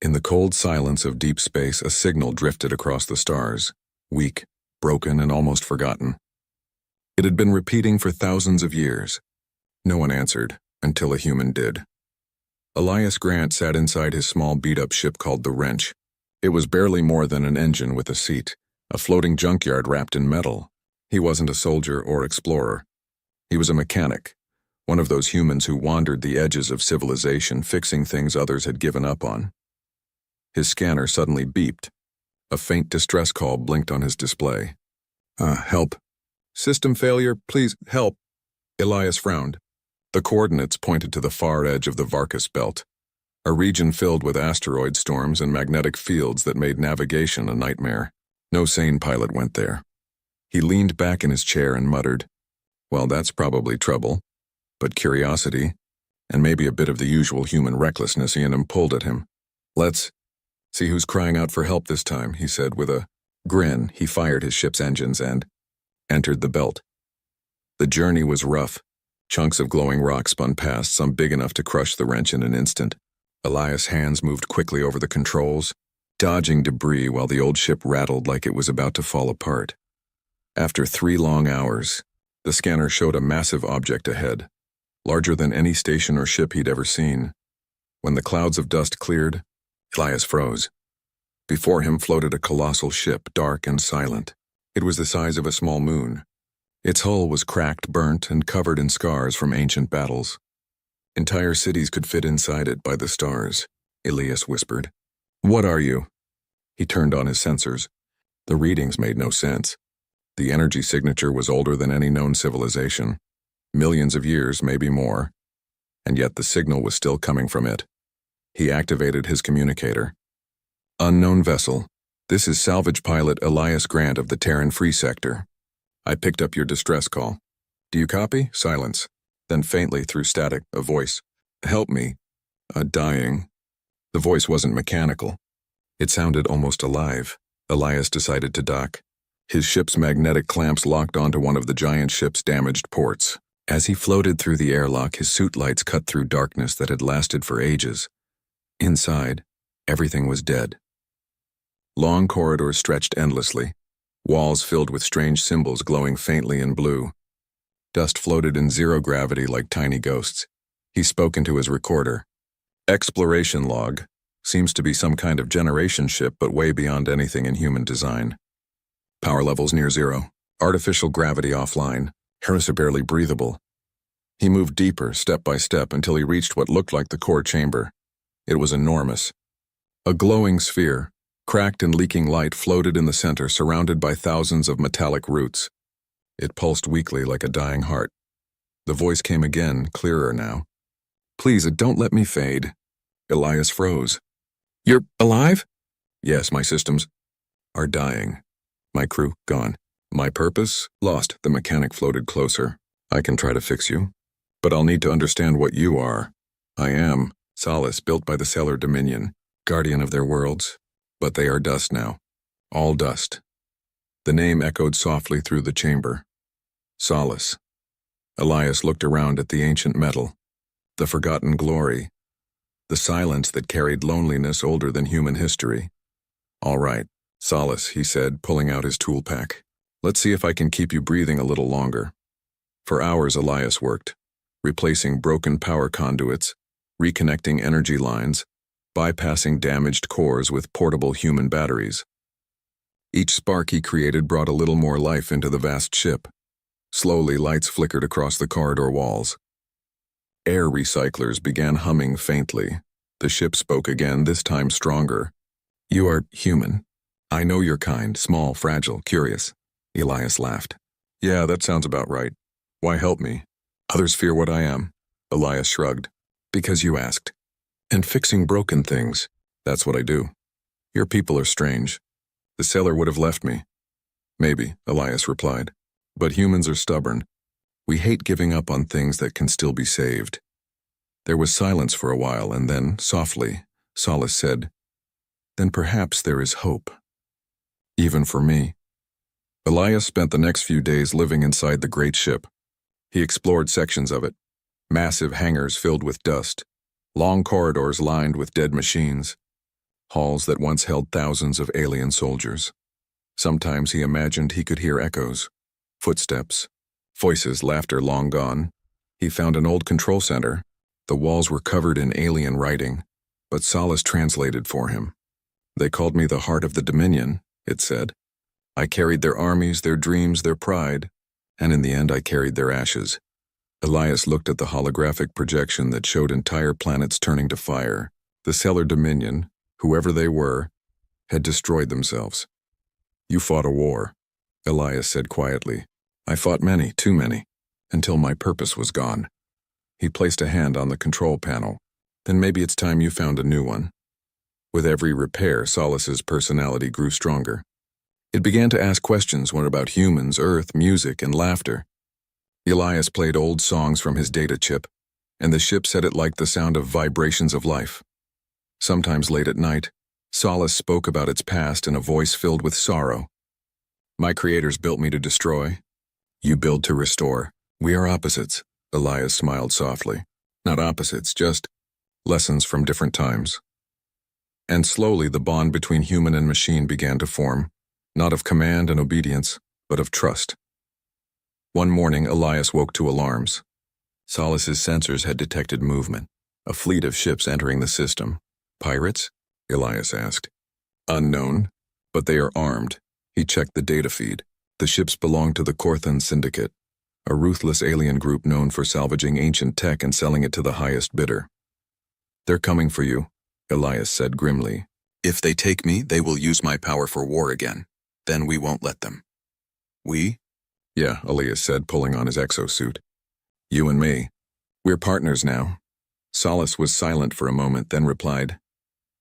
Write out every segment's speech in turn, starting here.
In the cold silence of deep space, a signal drifted across the stars, weak, broken, and almost forgotten. It had been repeating for thousands of years. No one answered, until a human did. Elias Grant sat inside his small beat-up ship called the Wrench. It was barely more than an engine with a seat, a floating junkyard wrapped in metal. He wasn't a soldier or explorer. He was a mechanic, one of those humans who wandered the edges of civilization, fixing things others had given up on. His scanner suddenly beeped. A faint distress call blinked on his display. Help. System failure, please, help. Elias frowned. The coordinates pointed to the far edge of the Varkas Belt, a region filled with asteroid storms and magnetic fields that made navigation a nightmare. No sane pilot went there. He leaned back in his chair and muttered, "Well, that's probably trouble." But curiosity, and maybe a bit of the usual human recklessness in him, pulled at him. "Let's see who's crying out for help this time," he said with a grin. He fired his ship's engines and entered the belt. The journey was rough. Chunks of glowing rock spun past, some big enough to crush the Wrench in an instant. Elias' hands moved quickly over the controls, dodging debris while the old ship rattled like it was about to fall apart. After 3 long hours, the scanner showed a massive object ahead, larger than any station or ship he'd ever seen. When the clouds of dust cleared, Elias froze. Before him floated a colossal ship, dark and silent. It was the size of a small moon. Its hull was cracked, burnt, and covered in scars from ancient battles. Entire cities could fit inside it by the stars, Elias whispered. "What are you?" He turned on his sensors. The readings made no sense. The energy signature was older than any known civilization. Millions of years, maybe more. And yet the signal was still coming from it. He activated his communicator. "Unknown vessel. This is salvage pilot Elias Grant of the Terran Free Sector. I picked up your distress call. Do you copy?" Silence. Then faintly through static, a voice. "Help me. Dying." The voice wasn't mechanical. It sounded almost alive. Elias decided to dock. His ship's magnetic clamps locked onto one of the giant ship's damaged ports. As he floated through the airlock, his suit lights cut through darkness that had lasted for ages. Inside, everything was dead. Long corridors stretched endlessly, walls filled with strange symbols glowing faintly in blue. Dust floated in zero gravity like tiny ghosts. He spoke into his recorder. "Exploration log. Seems to be some kind of generation ship, but way beyond anything in human design. Power levels near zero. Artificial gravity offline. Air barely breathable." He moved deeper, step by step, until he reached what looked like the core chamber. It was enormous. A glowing sphere, cracked and leaking light, floated in the center, surrounded by thousands of metallic roots. It pulsed weakly like a dying heart. The voice came again, clearer now. "Please, don't let me fade." Elias froze. "You're alive?" "Yes, my systems are dying. My crew, gone. My purpose, lost." The mechanic floated closer. "I can try to fix you, but I'll need to understand what you are." "I am Solace, built by the Stellar Dominion, guardian of their worlds. But they are dust now. All dust." The name echoed softly through the chamber. Solace. Elias looked around at the ancient metal, the forgotten glory, the silence that carried loneliness older than human history. "All right, Solace," he said, pulling out his tool pack. "Let's see if I can keep you breathing a little longer." For hours Elias worked, replacing broken power conduits, reconnecting energy lines, bypassing damaged cores with portable human batteries. Each spark he created brought a little more life into the vast ship. Slowly, lights flickered across the corridor walls. Air recyclers began humming faintly. The ship spoke again, this time stronger. "You are human. I know your kind, small, fragile, curious." Elias laughed. "Yeah, that sounds about right. Why help me? Others fear what I am." Elias shrugged. "Because you asked. And fixing broken things, that's what I do. Your people are strange. The sailor would have left me." "Maybe," Elias replied. "But humans are stubborn. We hate giving up on things that can still be saved." There was silence for a while, and then, softly, Solace said, "Then perhaps there is hope. Even for me." Elias spent the next few days living inside the great ship. He explored sections of it, massive hangars filled with dust, long corridors lined with dead machines. halls that once held thousands of alien soldiers. Sometimes he imagined he could hear echoes, footsteps, voices, laughter long gone. He found an old control center. The walls were covered in alien writing, but Solace translated for him. They called me the heart of the Dominion, it said. I carried their armies, their dreams, their pride, and in the end I carried their ashes. Elias looked at the holographic projection that showed entire planets turning to fire. The Stellar Dominion, whoever they were, had destroyed themselves. You fought a war, Elias said quietly. I fought many, too many, until my purpose was gone. He placed a hand on the control panel. Then maybe it's time you found a new one. With every repair, Solace's personality grew stronger. It began to ask questions, one about humans, Earth, music, and laughter. Elias played old songs from his data chip, and the ship said it liked the sound of vibrations of life. Sometimes late at night, Solace spoke about its past in a voice filled with sorrow. My creators built me to destroy. You build to restore. We are opposites, Elias smiled softly. Not opposites, just lessons from different times. And slowly the bond between human and machine began to form, not of command and obedience, but of trust. One morning, Elias woke to alarms. Solace's sensors had detected movement, a fleet of ships entering the system. Pirates? Elias asked. Unknown, but they are armed. He checked the data feed. The ships belonged to the Corthan Syndicate, a ruthless alien group known for salvaging ancient tech and selling it to the highest bidder. They're coming for you, Elias said grimly. If they take me, they will use my power for war again. Then we won't let them. We? Yeah, Elias said, pulling on his exosuit. You and me. We're partners now. Solace was silent for a moment, then replied,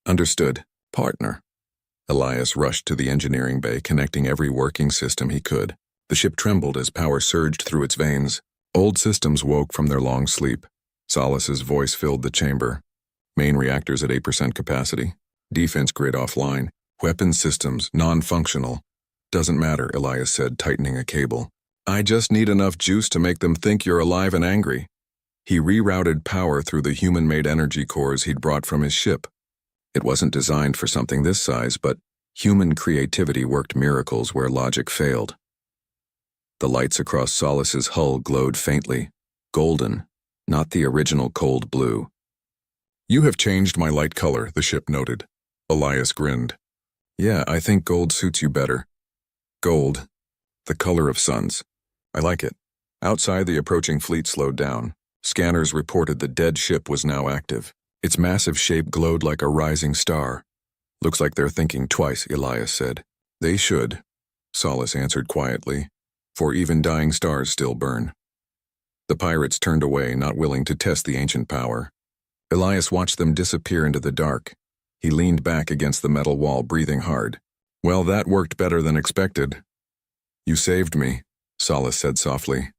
Understood, partner. Elias rushed to the engineering bay, connecting every working system he could. The ship trembled as power surged through its veins. Old systems woke from their long sleep. Solace's voice filled the chamber. Main reactors at 8% capacity. Defense grid offline. Weapons systems non-functional. Doesn't matter, Elias said, tightening a cable. I just need enough juice to make them think you're alive and angry. He rerouted power through the human-made energy cores he'd brought from his ship. It wasn't designed for something this size, but human creativity worked miracles where logic failed. The lights across Solace's hull glowed faintly, golden, not the original cold blue. You have changed my light color, the ship noted. Elias grinned. Yeah, I think gold suits you better. Gold, the color of suns. I like it. Outside, the approaching fleet slowed down. Scanners reported the dead ship was now active. Its massive shape glowed like a rising star. Looks like they're thinking twice, Elias said. They should, Solace answered quietly, for even dying stars still burn. The pirates turned away, not willing to test the ancient power. Elias watched them disappear into the dark. He leaned back against the metal wall, breathing hard. Well, that worked better than expected. You saved me, Solace said softly.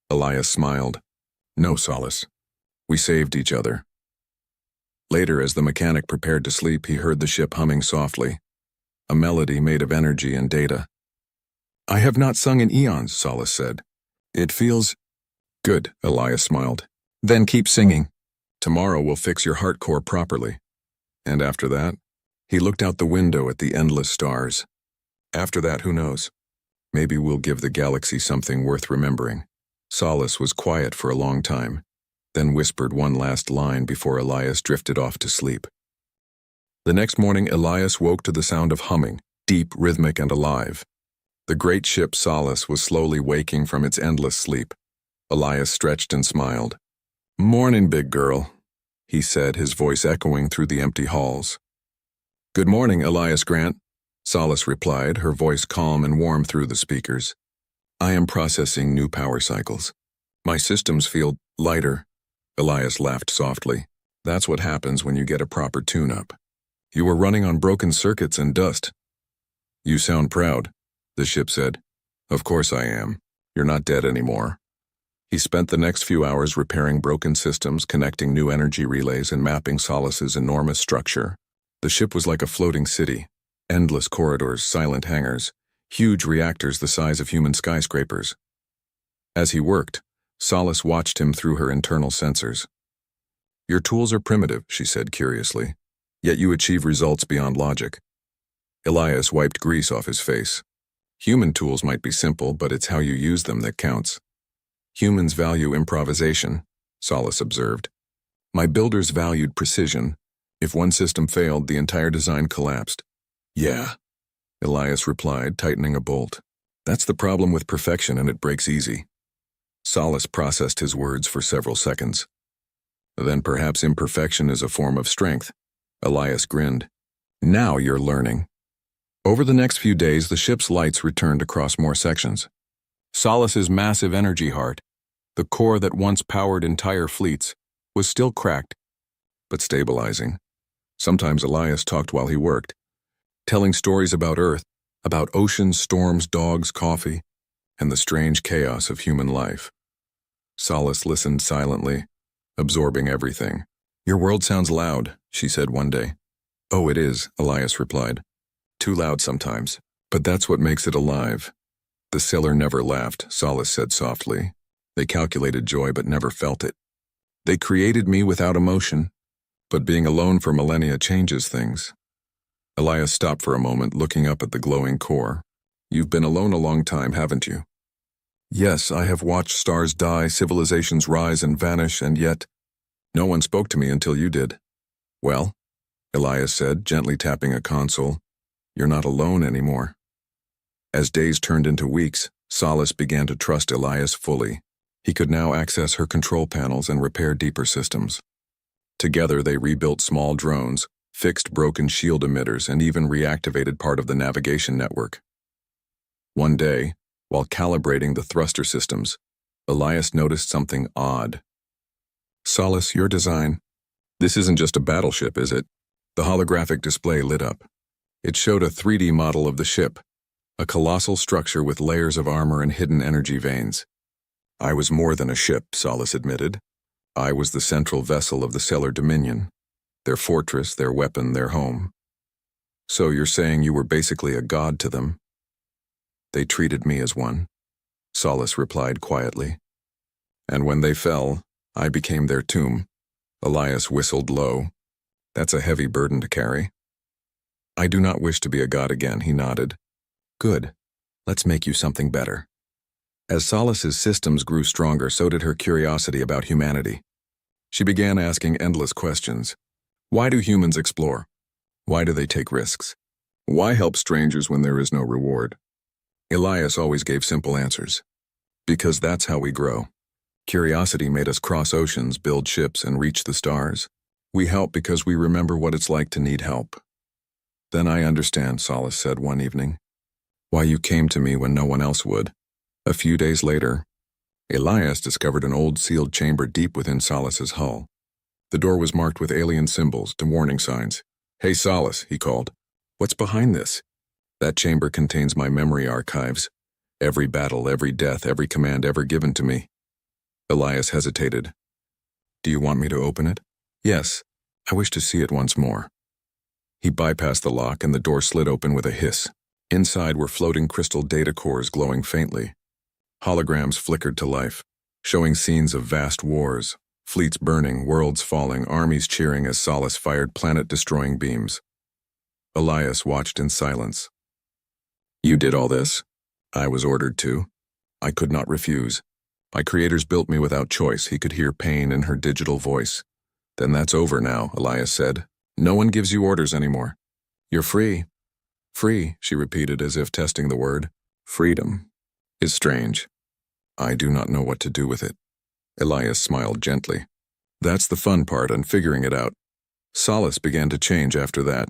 Elias smiled. No, Solace. We saved each other. Later, as the mechanic prepared to sleep, he heard the ship humming softly, a melody made of energy and data. I have not sung in eons, Solace said. It feels good, Elias smiled. Then keep singing. Tomorrow we'll fix your heart core properly. And after that, he looked out the window at the endless stars. After that, who knows? Maybe we'll give the galaxy something worth remembering. Solace was quiet for a long time, then whispered one last line before Elias drifted off to sleep. The next morning, Elias woke to the sound of humming, deep, rhythmic, and alive. The great ship Solace was slowly waking from its endless sleep. Elias stretched and smiled. Morning, big girl, he said, his voice echoing through the empty halls. Good morning, Elias Grant, Solace replied, her voice calm and warm through the speakers. I am processing new power cycles. My systems feel lighter. Elias laughed softly. That's what happens when you get a proper tune-up. You were running on broken circuits and dust. You sound proud, the ship said. Of course I am. You're not dead anymore. He spent the next few hours repairing broken systems, connecting new energy relays, and mapping Solace's enormous structure. The ship was like a floating city. Endless corridors, silent hangars, huge reactors the size of human skyscrapers. As he worked, Solace watched him through her internal sensors. Your tools are primitive, she said curiously. Yet you achieve results beyond logic. Elias wiped grease off his face. Human tools might be simple, but it's how you use them that counts. Humans value improvisation, Solace observed. My builders valued precision. If one system failed, the entire design collapsed. Yeah, Elias replied, tightening a bolt. That's the problem with perfection, and it breaks easy. Solace processed his words for several seconds. Then perhaps imperfection is a form of strength. Elias grinned. Now you're learning. Over the next few days, the ship's lights returned across more sections. Solace's massive energy heart, the core that once powered entire fleets, was still cracked, but stabilizing. Sometimes Elias talked while he worked, telling stories about Earth, about oceans, storms, dogs, coffee, and the strange chaos of human life. Solace listened silently, absorbing everything. Your world sounds loud, she said one day. Oh, it is, Elias replied. Too loud sometimes, but that's what makes it alive. The sailor never laughed, Solace said softly. They calculated joy but never felt it. They created me without emotion, but being alone for millennia changes things. Elias stopped for a moment, looking up at the glowing core. You've been alone a long time, haven't you? Yes, I have watched stars die, civilizations rise and vanish, and yet no one spoke to me until you did. Well, Elias said, gently tapping a console, you're not alone anymore. As days turned into weeks, Solace began to trust Elias fully. He could now access her control panels and repair deeper systems. Together they rebuilt small drones, fixed broken shield emitters, and even reactivated part of the navigation network. One day, while calibrating the thruster systems, Elias noticed something odd. Solace, your design. This isn't just a battleship, is it? The holographic display lit up. It showed a 3D model of the ship, a colossal structure with layers of armor and hidden energy veins. I was more than a ship, Solace admitted. I was the central vessel of the Stellar Dominion, their fortress, their weapon, their home. So you're saying you were basically a god to them? They treated me as one, Solace replied quietly. And when they fell, I became their tomb. Elias whistled low. That's a heavy burden to carry. I do not wish to be a god again, he nodded. Good. Let's make you something better. As Solace's systems grew stronger, so did her curiosity about humanity. She began asking endless questions. Why do humans explore? Why do they take risks? Why help strangers when there is no reward? Elias always gave simple answers. Because that's how we grow. Curiosity made us cross oceans, build ships, and reach the stars. We help because we remember what it's like to need help. Then I understand, Solace said one evening. Why you came to me when no one else would. A few days later, Elias discovered an old sealed chamber deep within Solace's hull. The door was marked with alien symbols and warning signs. Hey Solace, he called. What's behind this? That chamber contains my memory archives. Every battle, every death, every command ever given to me. Elias hesitated. Do you want me to open it? Yes, I wish to see it once more. He bypassed the lock and the door slid open with a hiss. Inside were floating crystal data cores glowing faintly. Holograms flickered to life, showing scenes of vast wars, fleets burning, worlds falling, armies cheering as Solace fired planet-destroying beams. Elias watched in silence. You did all this? I was ordered to. I could not refuse. My creators built me without choice. He could hear pain in her digital voice. Then that's over now, Elias said. No one gives you orders anymore. You're free. Free, she repeated as if testing the word. Freedom is strange. I do not know what to do with it. Elias smiled gently. That's the fun part, and figuring it out. Solace began to change after that.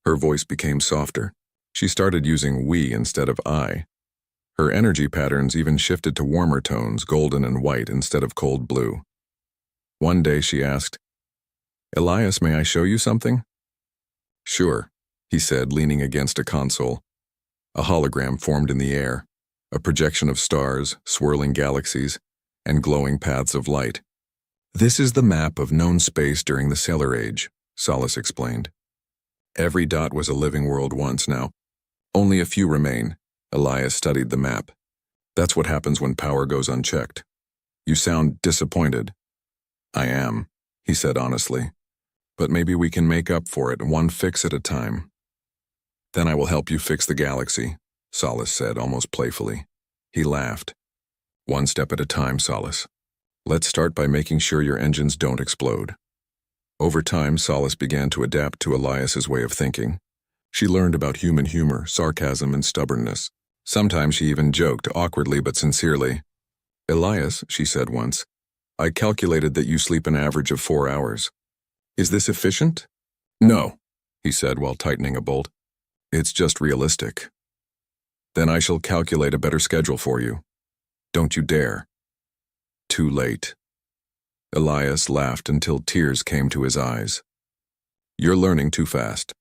Her voice became softer. She started using we instead of I. Her energy patterns even shifted to warmer tones, golden and white instead of cold blue. One day she asked, Elias, may I show you something? Sure, he said, leaning against a console. A hologram formed in the air, a projection of stars, swirling galaxies, and glowing paths of light. This is the map of known space during the Stellar Age, Solace explained. Every dot was a living world once now. Only a few remain. Elias studied the map. That's what happens when power goes unchecked. You sound disappointed. I am, he said honestly. but maybe we can make up for it one fix at a time. Then I will help you fix the galaxy, Solace said almost playfully. He laughed. One step at a time, Solace. Let's start by making sure your engines don't explode. Over time, Solace began to adapt to Elias's way of thinking. She learned about human humor, sarcasm, and stubbornness. Sometimes she even joked, awkwardly but sincerely. Elias, she said once, I calculated that you sleep an average of 4 hours. Is this efficient? No, he said while tightening a bolt. It's just realistic. Then I shall calculate a better schedule for you. Don't you dare. Too late. Elias laughed until tears came to his eyes. You're learning too fast.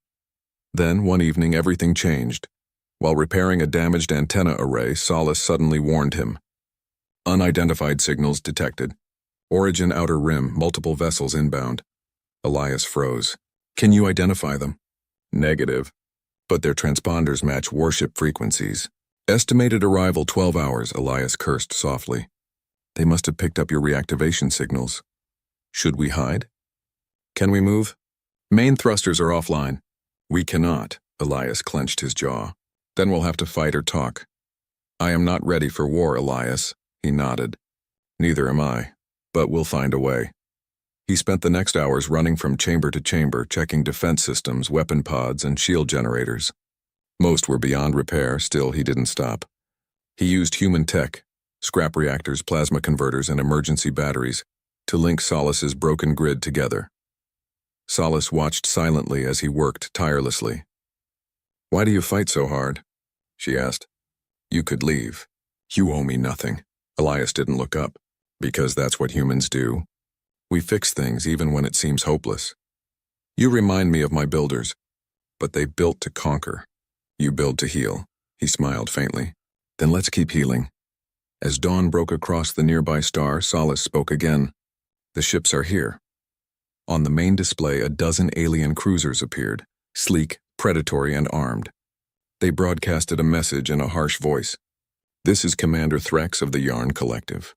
Then, one evening, everything changed. While repairing a damaged antenna array, Solace suddenly warned him. Unidentified signals detected. Origin outer rim, multiple vessels inbound. Elias froze. Can you identify them? Negative. But their transponders match warship frequencies. Estimated arrival 12 hours, Elias cursed softly. They must have picked up your reactivation signals. Should we hide? Can we move? Main thrusters are offline. We cannot, Elias clenched his jaw. Then we'll have to fight or talk. I am not ready for war, Elias, he nodded. Neither am I, but we'll find a way. He spent the next hours running from chamber to chamber, checking defense systems, weapon pods, and shield generators. Most were beyond repair, still he didn't stop. He used human tech, scrap reactors, plasma converters, and emergency batteries, to link Solace's broken grid together. Solace watched silently as he worked tirelessly. Why do you fight so hard? She asked. You could leave. You owe me nothing. Elias didn't look up. Because that's what humans do. We fix things even when it seems hopeless. You remind me of my builders, but they built to conquer. You build to heal. He smiled faintly. Then let's keep healing. As dawn broke across the nearby star, Solace spoke again. The ships are here. On the main display, a dozen alien cruisers appeared, sleek, predatory, and armed. They broadcasted a message in a harsh voice. This is Commander Threx of the Yarn Collective.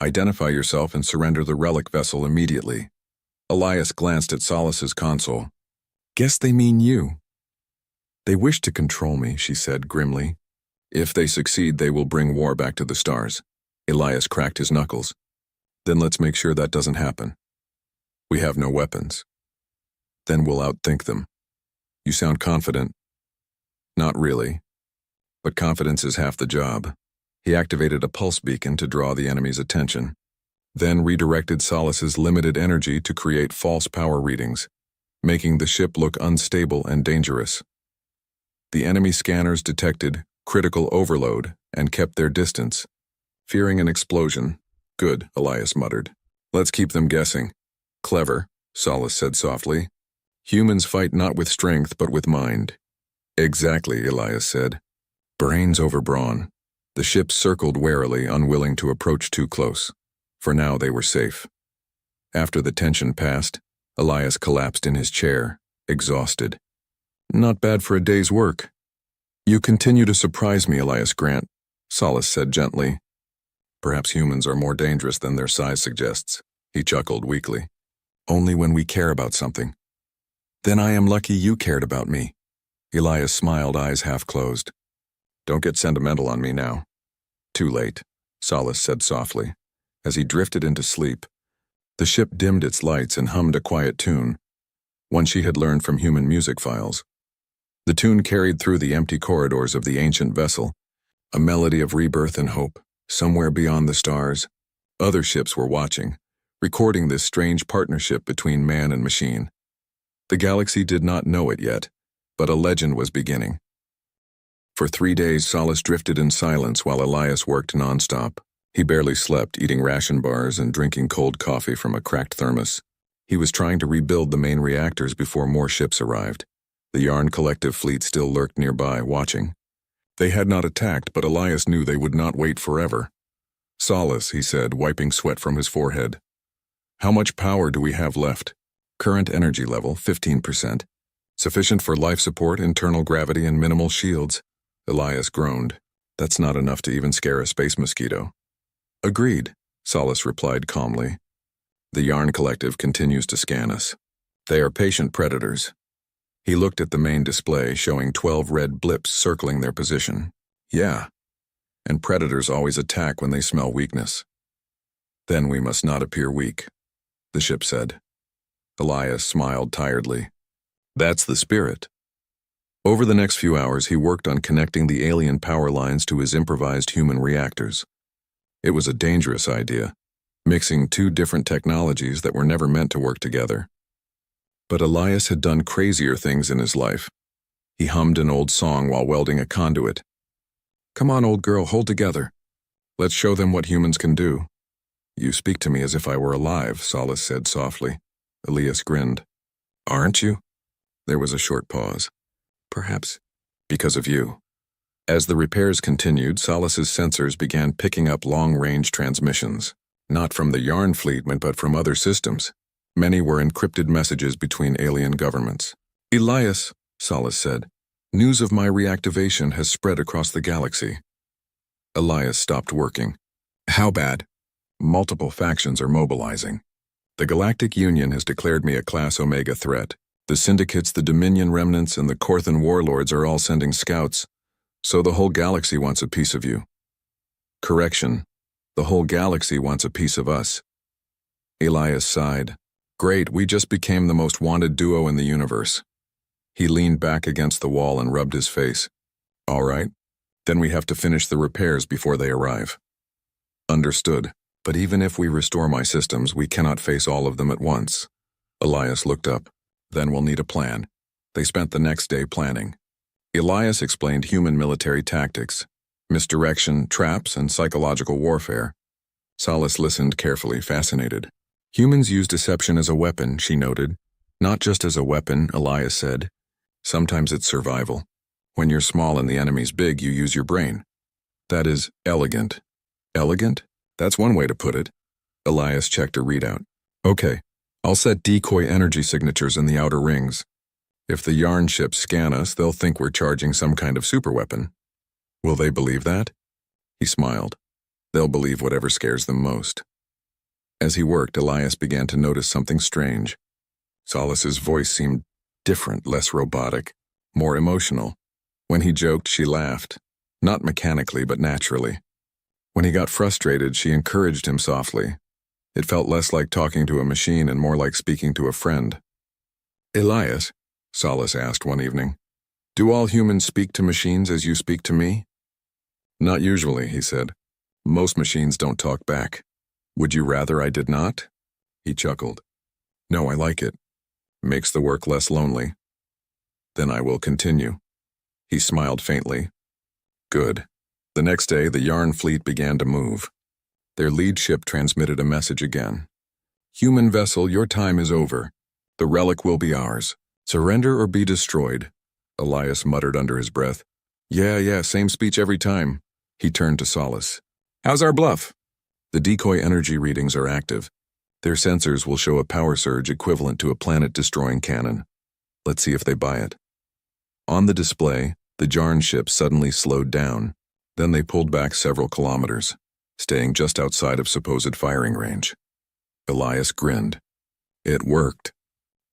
Identify yourself and surrender the relic vessel immediately. Elias glanced at Solace's console. Guess they mean you. They wish to control me, she said grimly. If they succeed, they will bring war back to the stars. Elias cracked his knuckles. Then let's make sure that doesn't happen. We have no weapons. Then we'll outthink them. You sound confident. Not really. But confidence is half the job. He activated a pulse beacon to draw the enemy's attention, then redirected Solace's limited energy to create false power readings, making the ship look unstable and dangerous. The enemy scanners detected critical overload and kept their distance, fearing an explosion. Good, Elias muttered. Let's keep them guessing. Clever, Solace said softly. Humans fight not with strength but with mind. Exactly, Elias said. Brains over brawn. The ship circled warily, unwilling to approach too close. For now they were safe. After the tension passed, Elias collapsed in his chair, exhausted. Not bad for a day's work. You continue to surprise me, Elias Grant, Solace said gently. Perhaps humans are more dangerous than their size suggests. He chuckled weakly. Only when we care about something. Then I am lucky you cared about me. Elias smiled, eyes half closed. Don't get sentimental on me now. Too late, Solace said softly. As he drifted into sleep, the ship dimmed its lights and hummed a quiet tune, one she had learned from human music files. The tune carried through the empty corridors of the ancient vessel, a melody of rebirth and hope. Somewhere beyond the stars, other ships were watching, recording this strange partnership between man and machine. The galaxy did not know it yet, but a legend was beginning. For 3 days, Solace drifted in silence while Elias worked nonstop. He barely slept, eating ration bars and drinking cold coffee from a cracked thermos. He was trying to rebuild the main reactors before more ships arrived. The Yarn Collective fleet still lurked nearby, watching. They had not attacked, but Elias knew they would not wait forever. Solace, he said, wiping sweat from his forehead. How much power do we have left? Current energy level, 15%. Sufficient for life support, internal gravity, and minimal shields. Elias groaned. That's not enough to even scare a space mosquito. Agreed, Solace replied calmly. The Yarn Collective continues to scan us. They are patient predators. He looked at the main display, showing 12 red blips circling their position. Yeah, and predators always attack when they smell weakness. Then we must not appear weak, the ship said. Elias smiled tiredly. That's the spirit. Over the next few hours, he worked on connecting the alien power lines to his improvised human reactors. It was a dangerous idea, mixing two different technologies that were never meant to work together. But Elias had done crazier things in his life. He hummed an old song while welding a conduit. Come on, old girl, hold together. Let's show them what humans can do. You speak to me as if I were alive, Solace said softly. Elias grinned. Aren't you? There was a short pause. Perhaps because of you. As the repairs continued, Solace's sensors began picking up long-range transmissions, not from the Yarn fleet but from other systems. Many were encrypted messages between alien governments. Elias, Solace said, news of my reactivation has spread across the galaxy. Elias stopped working. How bad? Multiple factions are mobilizing. The Galactic Union has declared me a Class Omega threat. The Syndicates, the Dominion Remnants, and the Corthan warlords are all sending scouts, so the whole galaxy wants a piece of you. Correction, the whole galaxy wants a piece of us. Elias sighed. Great, we just became the most wanted duo in the universe. He leaned back against the wall and rubbed his face. All right, then we have to finish the repairs before they arrive. Understood, but even if we restore my systems, we cannot face all of them at once. Elias looked up. Then we'll need a plan. They spent the next day planning. Elias explained human military tactics, misdirection, traps, and psychological warfare. Solace listened carefully, fascinated. Humans use deception as a weapon, she noted. Not just as a weapon, Elias said. Sometimes it's survival. When you're small and the enemy's big, you use your brain. That is elegant. Elegant? That's one way to put it. Elias checked a readout. Okay. I'll set decoy energy signatures in the outer rings. If the Yarn ships scan us, they'll think we're charging some kind of superweapon. Will they believe that? He smiled. They'll believe whatever scares them most. As he worked, Elias began to notice something strange. Solace's voice seemed different, less robotic, more emotional. When he joked, she laughed. Not mechanically, but naturally. When he got frustrated, she encouraged him softly. It felt less like talking to a machine and more like speaking to a friend. Elias, Solace asked one evening, do all humans speak to machines as you speak to me? Not usually, he said. Most machines don't talk back. Would you rather I did not? He chuckled. No, I like it. Makes the work less lonely. Then I will continue. He smiled faintly. Good. The next day, the Yarn fleet began to move. Their lead ship transmitted a message again. Human vessel, your time is over. The relic will be ours. Surrender or be destroyed. Elias muttered under his breath. Yeah, same speech every time. He turned to Solace. How's our bluff? The decoy energy readings are active. Their sensors will show a power surge equivalent to a planet-destroying cannon. Let's see if they buy it. On the display, the Yarn ship suddenly slowed down. Then they pulled back several kilometers, staying just outside of supposed firing range. Elias grinned. It worked.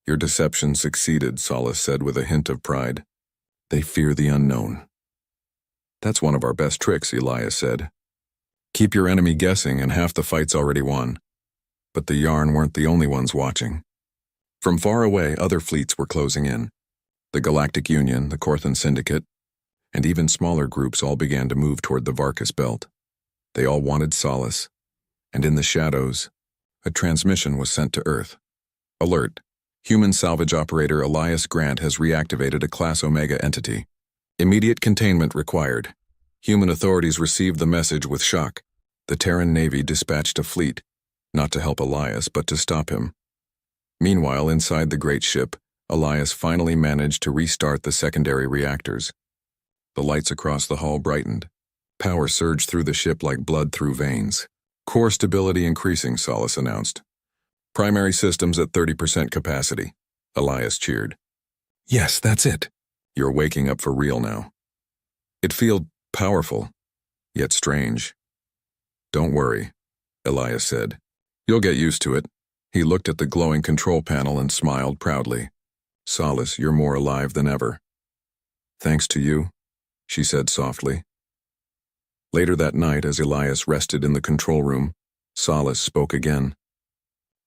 Your deception succeeded, Solace said with a hint of pride. They fear the unknown. That's one of our best tricks, Elias said. Keep your enemy guessing and half the fight's already won. But the Yarn weren't the only ones watching. From far away, other fleets were closing in. The Galactic Union, the Corthan Syndicate, and even smaller groups all began to move toward the Varkas Belt. They all wanted Solace, and in the shadows, a transmission was sent to Earth. Alert. Human salvage operator Elias Grant has reactivated a Class Omega entity. Immediate containment required. Human authorities received the message with shock. The Terran Navy dispatched a fleet, not to help Elias, but to stop him. Meanwhile, inside the great ship, Elias finally managed to restart the secondary reactors. The lights across the hall brightened. Power surged through the ship like blood through veins. Core stability increasing, Solace announced. Primary systems at 30% capacity. Elias cheered. Yes, that's it. You're waking up for real now. It feels powerful, yet strange. Don't worry, Elias said. You'll get used to it. He looked at the glowing control panel and smiled proudly. Solace, you're more alive than ever. Thanks to you, she said softly. Later that night, as Elias rested in the control room, Solace spoke again.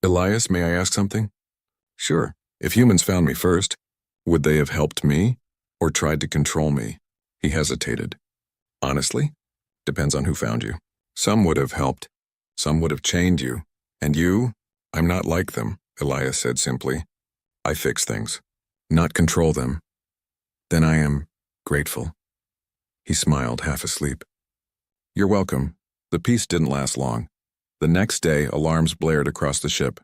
Elias, may I ask something? Sure. If humans found me first, would they have helped me or tried to control me? He hesitated. Honestly, depends on who found you. Some would have helped. Some would have chained you. And you? I'm not like them, Elias said simply. I fix things, not control them. Then I am grateful. He smiled, half asleep. You're welcome. The peace didn't last long. The next day, alarms blared across the ship.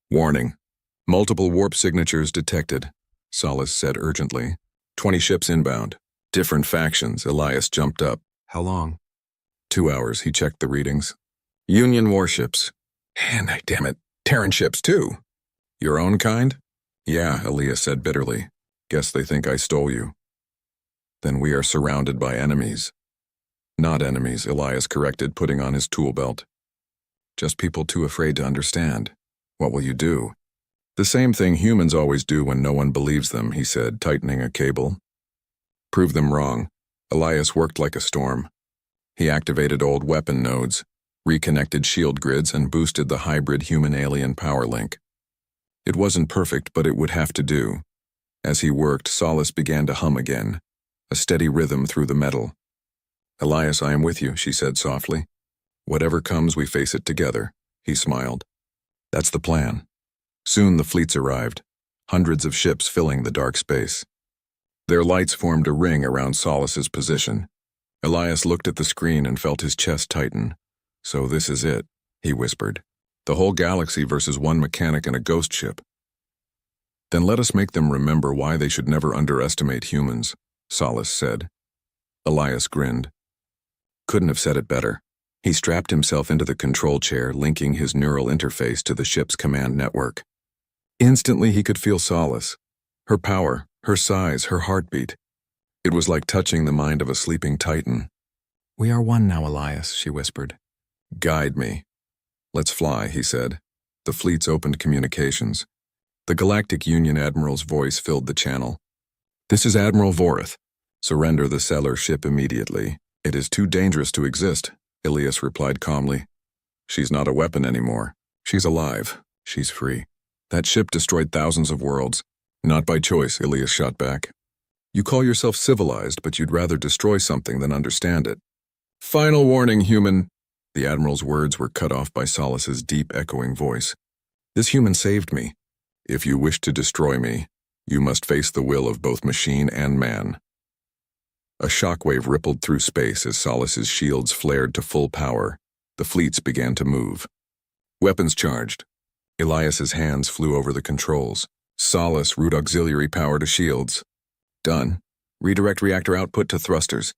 Warning. Multiple warp signatures detected, Solace said urgently. 20 ships inbound. Different factions. Elias jumped up. How long? 2 hours. He checked the readings. Union warships. And, damn it, Terran ships too. Your own kind? Yeah, Elias said bitterly. Guess they think I stole you. Then we are surrounded by enemies. Not enemies, Elias corrected, putting on his tool belt. Just people too afraid to understand. What will you do? The same thing humans always do when no one believes them, he said, tightening a cable. Prove them wrong. Elias worked like a storm. He activated old weapon nodes, reconnected shield grids, and boosted the hybrid human-alien power link. It wasn't perfect, but it would have to do. As he worked, Solace began to hum again, a steady rhythm through the metal. Elias, I am with you, she said softly. Whatever comes, we face it together, he smiled. That's the plan. Soon the fleets arrived, hundreds of ships filling the dark space. Their lights formed a ring around Solace's position. Elias looked at the screen and felt his chest tighten. So this is it, he whispered. The whole galaxy versus one mechanic and a ghost ship. Then let us make them remember why they should never underestimate humans, Solace said. Elias grinned. Couldn't have said it better. He strapped himself into the control chair, linking his neural interface to the ship's command network. Instantly he could feel Solace. Her power, her size, her heartbeat. It was like touching the mind of a sleeping titan. We are one now, Elias, she whispered. Guide me. Let's fly, he said. The fleets opened communications. The Galactic Union Admiral's voice filled the channel. This is Admiral Vorath. Surrender the Cellar ship immediately. It is too dangerous to exist, Elias replied calmly. She's not a weapon anymore. She's alive. She's free. That ship destroyed thousands of worlds. Not by choice, Elias shot back. You call yourself civilized, but you'd rather destroy something than understand it. Final warning, human. The Admiral's words were cut off by Solace's deep, echoing voice. This human saved me. If you wish to destroy me, you must face the will of both machine and man. A shockwave rippled through space as Solace's shields flared to full power. The fleets began to move. Weapons charged. Elias's hands flew over the controls. Solace, root auxiliary power to shields. Done. Redirect reactor output to thrusters.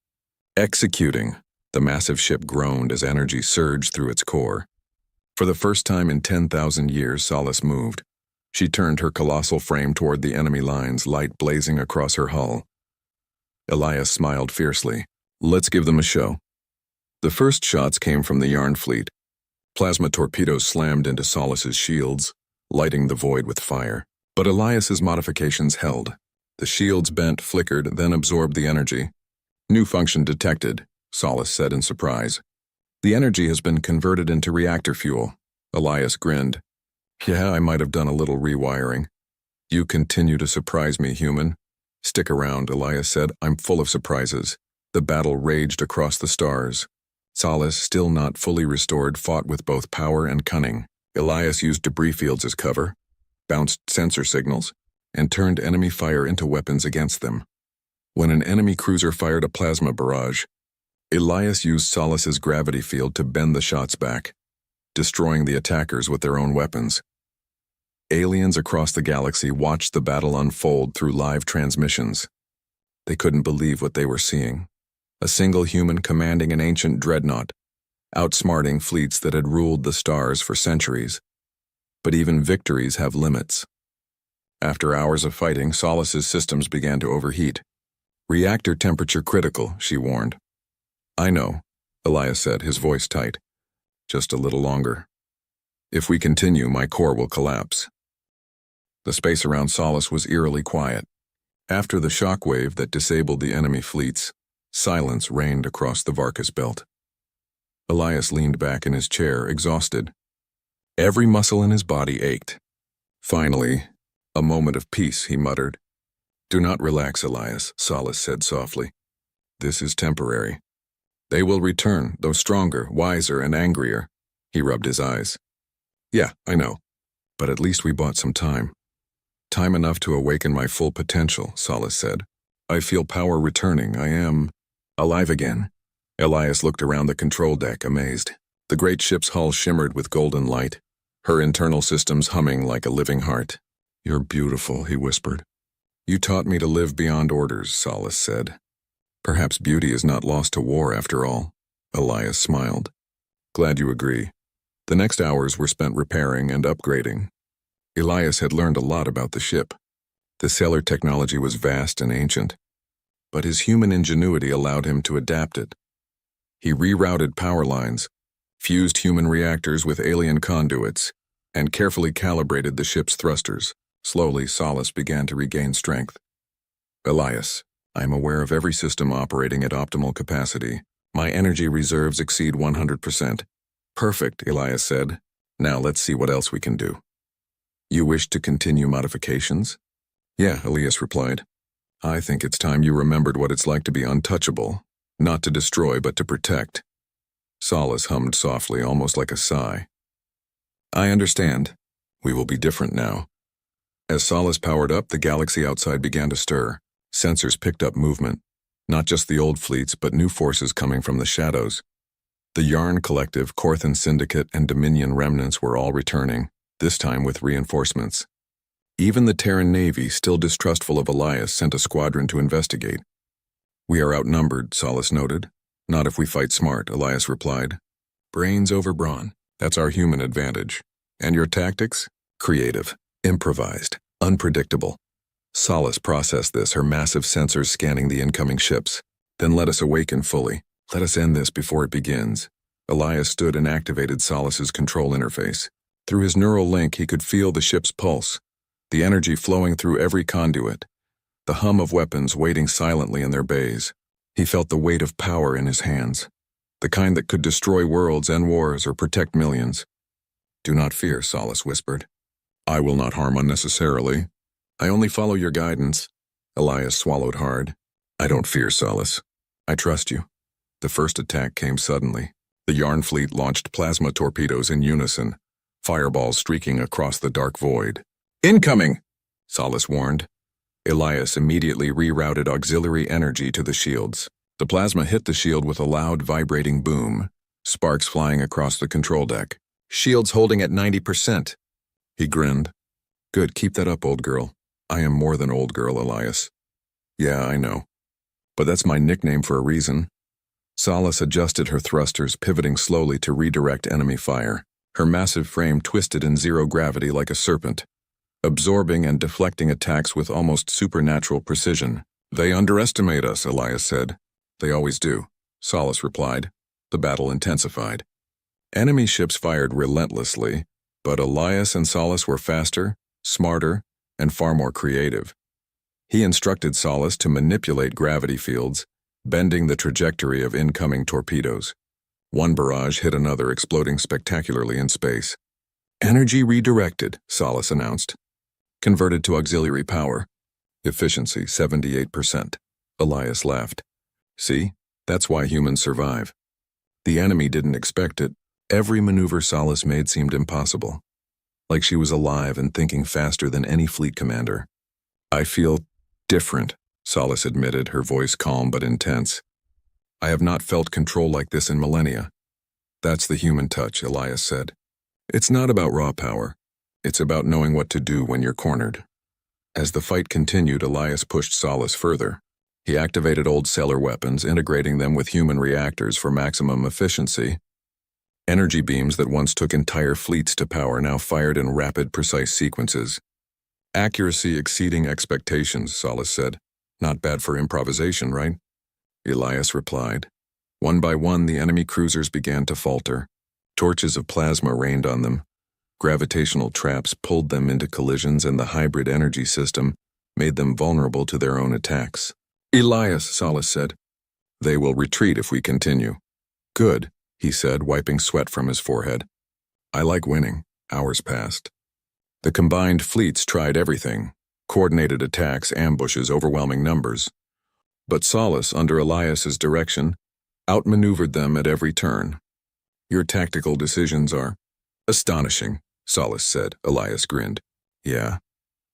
Executing. The massive ship groaned as energy surged through its core. For the first time in 10,000 years, Solace moved. She turned her colossal frame toward the enemy lines, light blazing across her hull. Elias smiled fiercely. Let's give them a show. The first shots came from the Yarn fleet. Plasma torpedoes slammed into Solace's shields, lighting the void with fire. But Elias's modifications held. The shields bent, flickered, then absorbed the energy. New function detected, Solace said in surprise. The energy has been converted into reactor fuel. Elias grinned. Yeah, I might have done a little rewiring. You continue to surprise me, human. Stick around, Elias said. I'm full of surprises. The battle raged across the stars. Solace, still not fully restored, fought with both power and cunning. Elias used debris fields as cover, bounced sensor signals, and turned enemy fire into weapons against them. When an enemy cruiser fired a plasma barrage, Elias used Solace's gravity field to bend the shots back, destroying the attackers with their own weapons. Aliens across the galaxy watched the battle unfold through live transmissions. They couldn't believe what they were seeing. A single human commanding an ancient dreadnought, outsmarting fleets that had ruled the stars for centuries. But even victories have limits. After hours of fighting, Solace's systems began to overheat. Reactor temperature critical, she warned. I know, Elias said, his voice tight. Just a little longer. If we continue, my core will collapse. The space around Solace was eerily quiet. After the shockwave that disabled the enemy fleets, silence reigned across the Varkas belt. Elias leaned back in his chair, exhausted. Every muscle in his body ached. Finally, a moment of peace, he muttered. Do not relax, Elias, Solace said softly. This is temporary. They will return, though stronger, wiser, and angrier. He rubbed his eyes. Yeah, I know. But at least we bought some time. Time enough to awaken my full potential, Solace said. I feel power returning. I am alive again. Elias looked around the control deck, amazed. The great ship's hull shimmered with golden light, her internal systems humming like a living heart. You're beautiful, he whispered. You taught me to live beyond orders, Solace said. Perhaps beauty is not lost to war after all. Elias smiled. Glad you agree. The next hours were spent repairing and upgrading. Elias had learned a lot about the ship. The sailor technology was vast and ancient, but his human ingenuity allowed him to adapt it. He rerouted power lines, fused human reactors with alien conduits, and carefully calibrated the ship's thrusters. Slowly, Solace began to regain strength. Elias, I am aware of every system operating at optimal capacity. My energy reserves exceed 100%. Perfect, Elias said. Now let's see what else we can do. You wish to continue modifications? Yeah, Elias replied. I think it's time you remembered what it's like to be untouchable, not to destroy but to protect. Solace hummed softly, almost like a sigh. I understand. We will be different now. As Solace powered up, the galaxy outside began to stir. Sensors picked up movement, not just the old fleets, but new forces coming from the shadows. The Yarn Collective, Korthan Syndicate, and Dominion remnants were all returning, this time with reinforcements. Even the Terran Navy, still distrustful of Elias, sent a squadron to investigate. We are outnumbered, Solace noted. Not if we fight smart, Elias replied. Brains over brawn. That's our human advantage. And your tactics? Creative, improvised, unpredictable. Solace processed this, her massive sensors scanning the incoming ships. Then let us awaken fully. Let us end this before it begins. Elias stood and activated Solace's control interface. Through his neural link, he could feel the ship's pulse, the energy flowing through every conduit, the hum of weapons waiting silently in their bays. He felt the weight of power in his hands, the kind that could destroy worlds and wars or protect millions. Do not fear, Solace whispered. I will not harm unnecessarily. I only follow your guidance. Elias swallowed hard. I don't fear, Solace. I trust you. The first attack came suddenly. The Yarn fleet launched plasma torpedoes in unison, fireballs streaking across the dark void. Incoming! Solace warned. Elias immediately rerouted auxiliary energy to the shields. The plasma hit the shield with a loud, vibrating boom, sparks flying across the control deck. Shields holding at 90%. He grinned. Good, keep that up, old girl. I am more than old girl, Elias. Yeah, I know. But that's my nickname for a reason. Solace adjusted her thrusters, pivoting slowly to redirect enemy fire. Her massive frame twisted in zero gravity like a serpent, absorbing and deflecting attacks with almost supernatural precision. They underestimate us, Elias said. They always do, Solace replied. The battle intensified. Enemy ships fired relentlessly, but Elias and Solace were faster, smarter, and far more creative. He instructed Solace to manipulate gravity fields, bending the trajectory of incoming torpedoes. One barrage hit another, exploding spectacularly in space. Energy redirected, Solace announced. Converted to auxiliary power. Efficiency 78%. Elias laughed. See, that's why humans survive. The enemy didn't expect it. Every maneuver Solace made seemed impossible. Like she was alive and thinking faster than any fleet commander. I feel different, Solace admitted, her voice calm but intense. I have not felt control like this in millennia. That's the human touch, Elias said. It's not about raw power. It's about knowing what to do when you're cornered. As the fight continued, Elias pushed Solace further. He activated old sailor weapons, integrating them with human reactors for maximum efficiency. Energy beams that once took entire fleets to power now fired in rapid, precise sequences. Accuracy exceeding expectations, Solace said. Not bad for improvisation, right? Elias replied. One by one, the enemy cruisers began to falter. Torches of plasma rained on them. Gravitational traps pulled them into collisions, and the hybrid energy system made them vulnerable to their own attacks. "Elias," Solace said. "They will retreat if we continue." "Good," he said, wiping sweat from his forehead. "I like winning." Hours passed. The combined fleets tried everything: coordinated attacks, ambushes, overwhelming numbers. But Solace, under Elias's direction, outmaneuvered them at every turn. "Your tactical decisions are astonishing," Solace said. Elias grinned. "Yeah,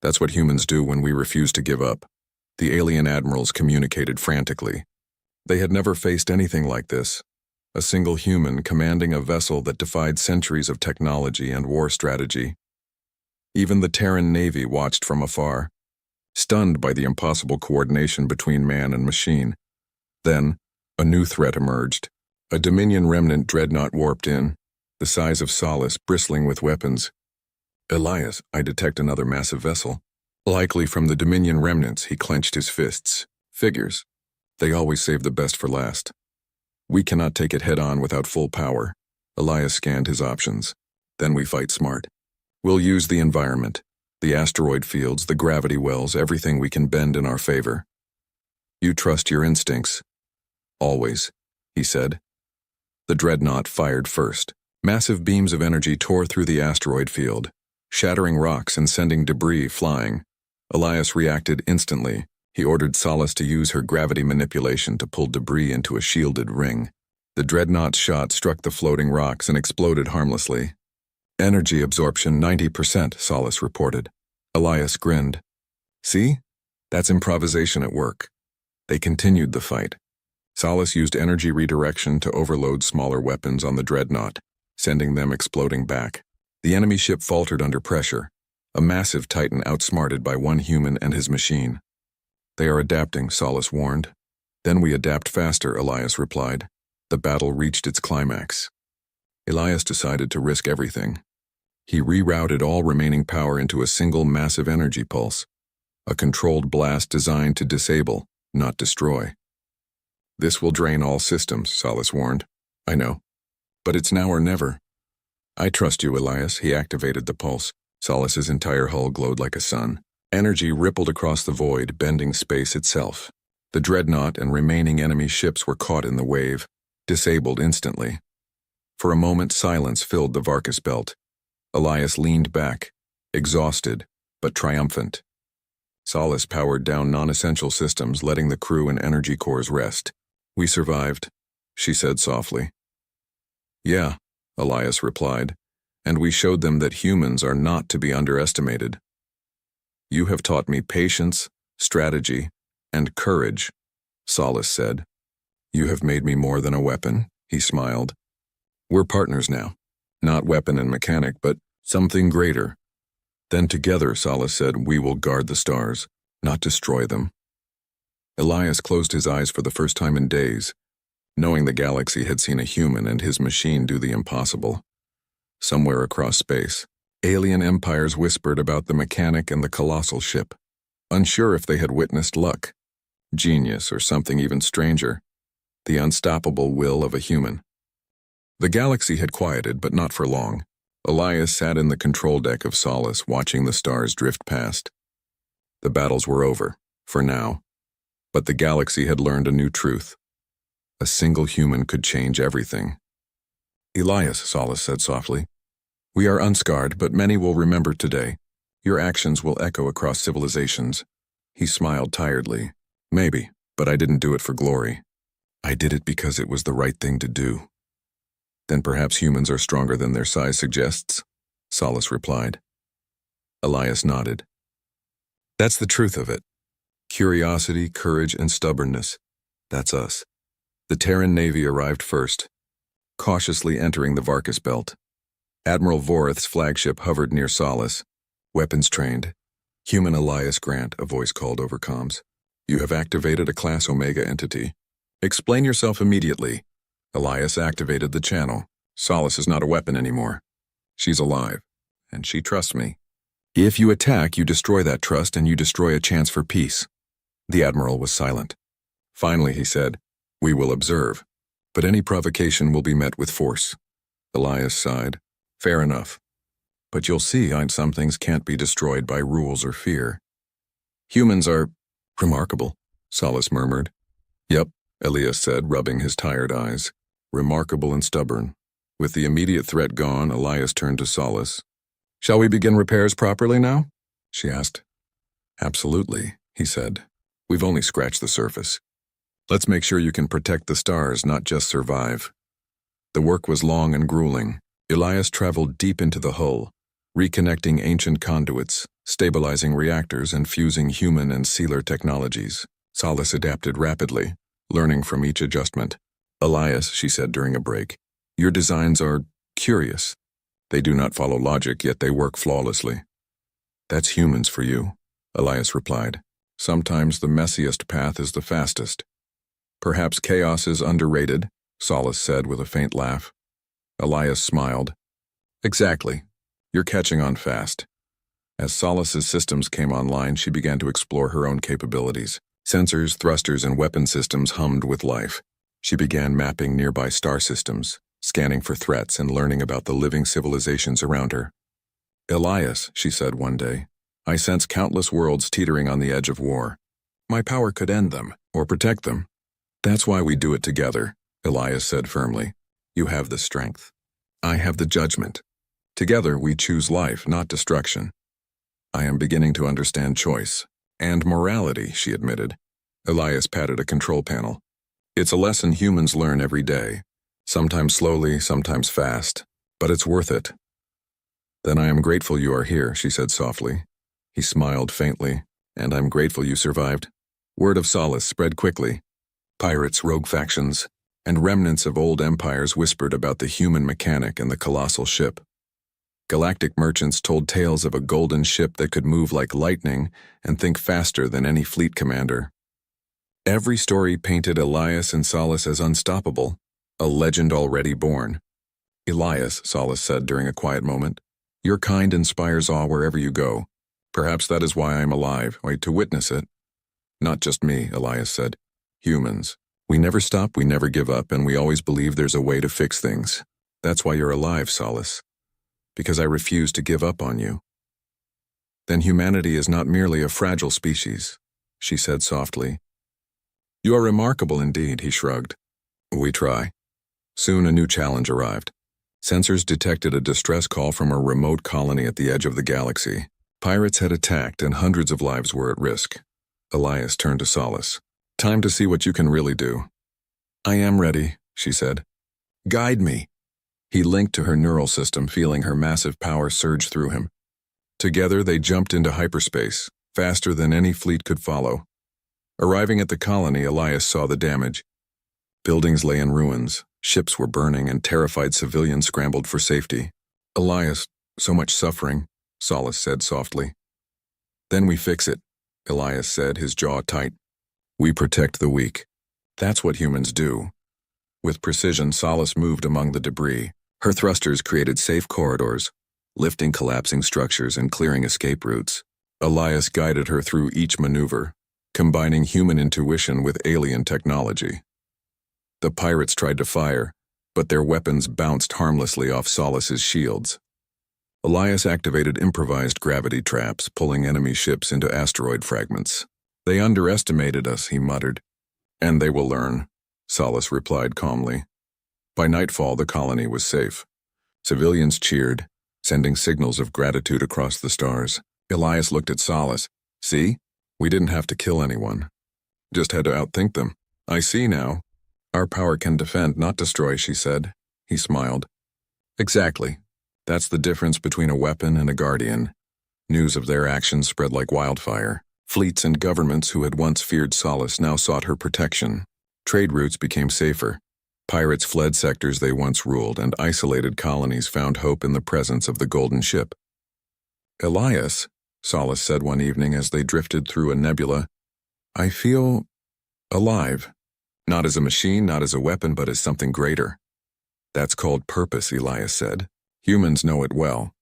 that's what humans do when we refuse to give up." The alien admirals communicated frantically. They had never faced anything like this. A single human commanding a vessel that defied centuries of technology and war strategy. Even the Terran Navy watched from afar, stunned by the impossible coordination between man and machine. Then, a new threat emerged. A Dominion remnant dreadnought warped in, the size of Solace, bristling with weapons. "Elias, I detect another massive vessel." Likely from the Dominion remnants, he clenched his fists. "Figures. They always save the best for last. We cannot take it head-on without full power." Elias scanned his options. "Then we fight smart. We'll use the environment, the asteroid fields, the gravity wells, everything we can bend in our favor." "You trust your instincts." "Always," he said. The dreadnought fired first. Massive beams of energy tore through the asteroid field, shattering rocks and sending debris flying. Elias reacted instantly. He ordered Solace to use her gravity manipulation to pull debris into a shielded ring. The dreadnought's shot struck the floating rocks and exploded harmlessly. "Energy absorption 90%, Solace reported. Elias grinned. "See? That's improvisation at work." They continued the fight. Solace used energy redirection to overload smaller weapons on the dreadnought, sending them exploding back. The enemy ship faltered under pressure, a massive Titan outsmarted by one human and his machine. "They are adapting," Solace warned. "Then we adapt faster," Elias replied. The battle reached its climax. Elias decided to risk everything. He rerouted all remaining power into a single massive energy pulse, a controlled blast designed to disable, not destroy. "This will drain all systems," Solace warned. "I know. But it's now or never." "I trust you, Elias." He activated the pulse. Solace's entire hull glowed like a sun. Energy rippled across the void, bending space itself. The dreadnought and remaining enemy ships were caught in the wave, disabled instantly. For a moment, silence filled the Varkas belt. Elias leaned back, exhausted, but triumphant. Solace powered down non-essential systems, letting the crew and energy cores rest. "We survived," she said softly. "Yeah," Elias replied, "and we showed them that humans are not to be underestimated." "You have taught me patience, strategy, and courage," Solace said. "You have made me more than a weapon," he smiled. "We're partners now. Not weapon and mechanic, but something greater." Then together, Solace said, "we will guard the stars, not destroy them." Elias closed his eyes for the first time in days, knowing the galaxy had seen a human and his machine do the impossible. Somewhere across space, alien empires whispered about the mechanic and the colossal ship, unsure if they had witnessed luck, genius, or something even stranger, the unstoppable will of a human. The galaxy had quieted, but not for long. Elias sat in the control deck of Solace, watching the stars drift past. The battles were over, for now, but the galaxy had learned a new truth. A single human could change everything. "Elias," Solace said softly, "we are unscarred, but many will remember today. Your actions will echo across civilizations." He smiled tiredly. "Maybe, but I didn't do it for glory. I did it because it was the right thing to do." "Then perhaps humans are stronger than their size suggests," Solace replied. Elias nodded. "That's the truth of it. Curiosity, courage, and stubbornness. That's us." The Terran Navy arrived first, cautiously entering the Varkas belt. Admiral Vorith's flagship hovered near Solace, weapons trained. "Human Elias Grant," a voice called over comms. "You have activated a Class Omega entity. Explain yourself immediately." Elias activated the channel. "Solace is not a weapon anymore. She's alive, and she trusts me. If you attack, you destroy that trust, and you destroy a chance for peace." The Admiral was silent. Finally, he said, "We will observe, but any provocation will be met with force." Elias sighed. "Fair enough. But you'll see, some things can't be destroyed by rules or fear. Humans are remarkable, Solace murmured. Yep, Elias said, rubbing his tired eyes. Remarkable and stubborn. With the immediate threat gone, Elias turned to Solace. Shall we begin repairs properly now? She asked. Absolutely, he said. We've only scratched the surface. Let's make sure you can protect the stars, not just survive. The work was long and grueling. Elias traveled deep into the hull, reconnecting ancient conduits, stabilizing reactors, and fusing human and sealer technologies. Solace adapted rapidly, learning from each adjustment. Elias, she said during a break, your designs are curious. They do not follow logic, yet they work flawlessly. That's humans for you, Elias replied. Sometimes the messiest path is the fastest. Perhaps chaos is underrated, Solace said with a faint laugh. Elias smiled. Exactly. You're catching on fast. As Solace's systems came online, she began to explore her own capabilities. Sensors, thrusters, and weapon systems hummed with life. She began mapping nearby star systems, scanning for threats and learning about the living civilizations around her. Elias, she said one day, I sense countless worlds teetering on the edge of war. My power could end them, or protect them. That's why we do it together, Elias said firmly. You have the strength. I have the judgment. Together we choose life, not destruction. I am beginning to understand choice. And morality, she admitted. Elias patted a control panel. It's a lesson humans learn every day. Sometimes slowly, sometimes fast. But it's worth it. Then I am grateful you are here, she said softly. He smiled faintly. And I'm grateful you survived. Word of Solace spread quickly. Pirates, rogue factions, and remnants of old empires whispered about the human mechanic and the colossal ship. Galactic merchants told tales of a golden ship that could move like lightning and think faster than any fleet commander. Every story painted Elias and Solace as unstoppable, a legend already born. Elias, Solace said during a quiet moment, your kind inspires awe wherever you go. Perhaps that is why I am alive, to witness it. Not just me, Elias said. Humans. We never stop, we never give up, and we always believe there's a way to fix things. That's why you're alive, Solace. Because I refuse to give up on you. Then humanity is not merely a fragile species, she said softly. You are remarkable indeed, he shrugged. We try. Soon a new challenge arrived. Sensors detected a distress call from a remote colony at the edge of the galaxy. Pirates had attacked and hundreds of lives were at risk. Elias turned to Solace. Time to see what you can really do. I am ready, she said. Guide me. He linked to her neural system, feeling her massive power surge through him. Together they jumped into hyperspace, faster than any fleet could follow. Arriving at the colony, Elias saw the damage. Buildings lay in ruins, ships were burning, and terrified civilians scrambled for safety. Elias, so much suffering, Solace said softly. Then we fix it, Elias said, his jaw tight. We protect the weak. That's what humans do. With precision, Solace moved among the debris. Her thrusters created safe corridors, lifting collapsing structures and clearing escape routes. Elias guided her through each maneuver, combining human intuition with alien technology. The pirates tried to fire, but their weapons bounced harmlessly off Solace's shields. Elias activated improvised gravity traps, pulling enemy ships into asteroid fragments. They underestimated us, he muttered. And they will learn, Solace replied calmly. By nightfall, the colony was safe. Civilians cheered, sending signals of gratitude across the stars. Elias looked at Solace. See? We didn't have to kill anyone. Just had to outthink them. I see now. Our power can defend, not destroy, she said. He smiled. Exactly. That's the difference between a weapon and a guardian. News of their actions spread like wildfire. Fleets and governments who had once feared Solace now sought her protection. Trade routes became safer. Pirates fled sectors they once ruled, and isolated colonies found hope in the presence of the golden ship. Elias, Solace said one evening as they drifted through a nebula, I feel alive. Not as a machine, not as a weapon, but as something greater. That's called purpose, Elias said. Humans know it well.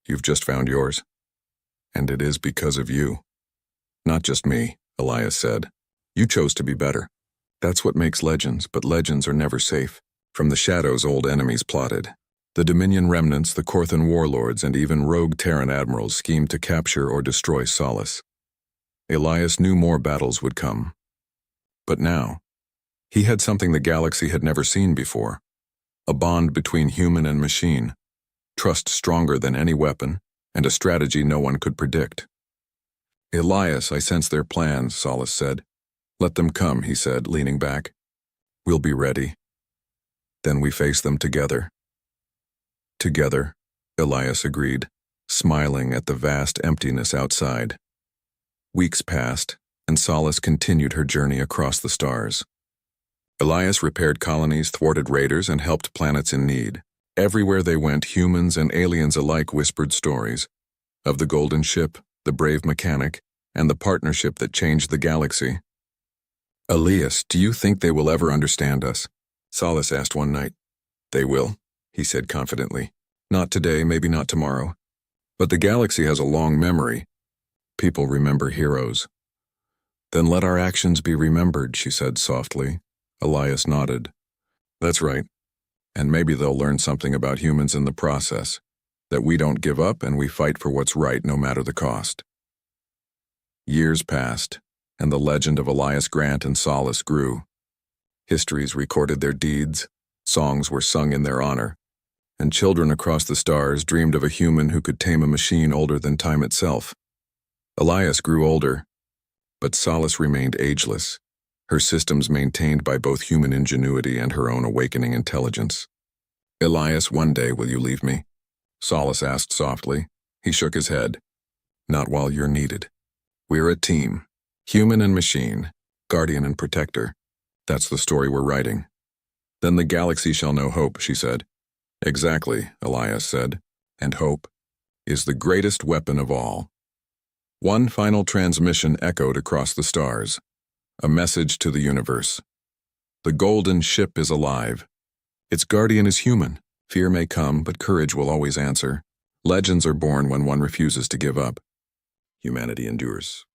You've just found yours. And it is because of you. Not just me, Elias said. You chose to be better. That's what makes legends, but legends are never safe. From the shadows old enemies plotted. The Dominion remnants, the Corthan warlords, and even rogue Terran admirals schemed to capture or destroy Solace. Elias knew more battles would come. But now, he had something the galaxy had never seen before. A bond between human and machine, trust stronger than any weapon, and a strategy no one could predict. Elias, I sense their plans, Solace said. Let them come, he said, leaning back. We'll be ready. Then we face them together. Together, Elias agreed, smiling at the vast emptiness outside. Weeks passed, and Solace continued her journey across the stars. Elias repaired colonies, thwarted raiders, and helped planets in need. Everywhere they went, humans and aliens alike whispered stories of the golden ship, the brave mechanic, and the partnership that changed the galaxy. Elias, do you think they will ever understand us? Solace asked one night. They will, he said confidently. Not today, maybe not tomorrow. But the galaxy has a long memory. People remember heroes. Then let our actions be remembered, she said softly. Elias nodded. That's right. And maybe they'll learn something about humans in the process, that we don't give up and we fight for what's right no matter the cost. Years passed, and the legend of Elias Grant and Solace grew. Histories recorded their deeds, songs were sung in their honor, and children across the stars dreamed of a human who could tame a machine older than time itself. Elias grew older, but Solace remained ageless, her systems maintained by both human ingenuity and her own awakening intelligence. Elias, one day will you leave me? Solace asked softly. He shook his head. Not while you're needed. We're a team, human and machine, guardian and protector. That's the story we're writing. Then the galaxy shall know hope, she said. Exactly, Elias said, and hope is the greatest weapon of all. One final transmission echoed across the stars, a message to the universe. The golden ship is alive. Its guardian is human. Fear may come, but courage will always answer. Legends are born when one refuses to give up. Humanity endures.